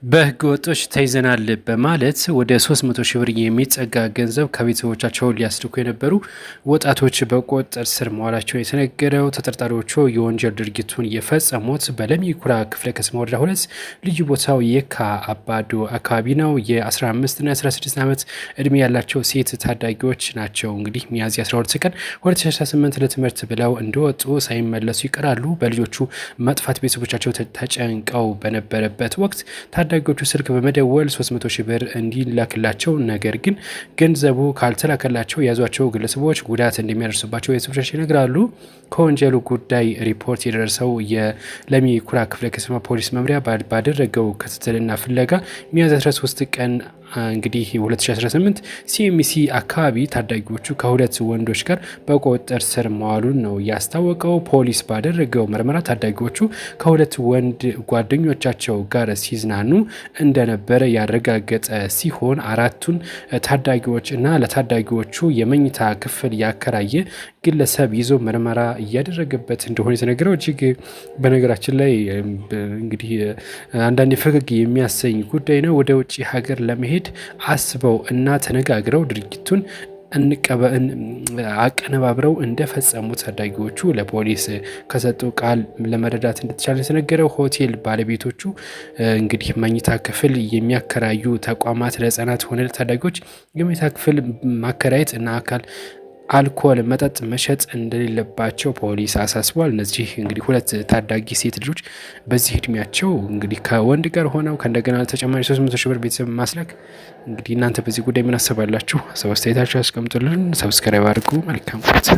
በህገ ወጦች ተይዘናል በማለት ወደ 300 ሺህ ብር የሚጠጋ ገንዘብ ከቤተሰቦቻቸው ሊያስልኩ የነበሩ ወጣቶች በቁጥጥር ስር መዋላቸው የተነገረው። ተጠርጣሪዎቹ የወንጀል ድርጊቱን የፈጸሙት በለሚ ኩራ ክፍለ ከተማ ወረዳ 2 ልዩ ቦታው የካ አባዶ አካባቢ ነው። የ15 እና 16 ዓመት እድሜ ያላቸው ሴት ታዳጊዎች ናቸው። እንግዲህ ሚያዝያ 12 ቀን 2018 ለትምህርት ብለው እንደወጡ ሳይመለሱ ይቀራሉ። በልጆቹ መጥፋት ቤተሰቦቻቸው ተጨንቀው በነበረበት ወቅት ታዳጊዎቹ ስልክ በመደወል 300 ሺህ ብር እንዲላክላቸው፣ ነገር ግን ገንዘቡ ካልተላከላቸው የያዟቸው ግለሰቦች ጉዳት እንደሚያደርሱባቸው ቤተሰቦቻቸው ይነግራሉ። ከወንጀሉ ጉዳይ ሪፖርት የደረሰው የለሚ ኩራ ክፍለ ከተማ ፖሊስ መምሪያ ባደረገው ክትትልና ፍለጋ ሚያዝያ 13 ቀን እንግዲህ 2018 ሲኤምሲ አካባቢ ታዳጊዎቹ ከሁለት ወንዶች ጋር በቁጥጥር ስር መዋሉን ነው ያስታወቀው። ፖሊስ ባደረገው ምርመራ ታዳጊዎቹ ከሁለት ወንድ ጓደኞቻቸው ጋር ሲዝናኑ እንደነበረ ያረጋገጠ ሲሆን አራቱን ታዳጊዎች እና ለታዳጊዎቹ የመኝታ ክፍል ያከራየ ግለሰብ ይዞ ምርመራ እያደረገበት እንደሆነ የተነገረው። እጅግ በነገራችን ላይ እንግዲህ አንዳንድ ፈገግ የሚያሰኝ ጉዳይ ነው። ወደ ውጭ ሀገር ለመሄድ አስበው እና ተነጋግረው ድርጊቱን አቀነባብረው እንደፈጸሙ ታዳጊዎቹ ለፖሊስ ከሰጡ ቃል ለመረዳት እንደተቻለ የተነገረው። ሆቴል ባለቤቶቹ እንግዲህ መኝታ ክፍል የሚያከራዩ ተቋማት ለህፃናት ሆነ ለታዳጊዎች የመኝታ ክፍል ማከራየት እና አልኮል መጠጥ መሸጥ እንደሌለባቸው ፖሊስ አሳስቧል። እነዚህ እንግዲህ ሁለት ታዳጊ ሴት ልጆች በዚህ እድሜያቸው እንግዲህ ከወንድ ጋር ሆነው ከእንደገና ተጨማሪ 300 ሺህ ብር ቤተሰብ ማስላክ። እንግዲህ እናንተ በዚህ ጉዳይ ምን አስባላችሁ? ሀሳብ አስተያየታችሁ አስቀምጡልን። ሰብስክራይብ አድርጉ። መልካም ቆይታ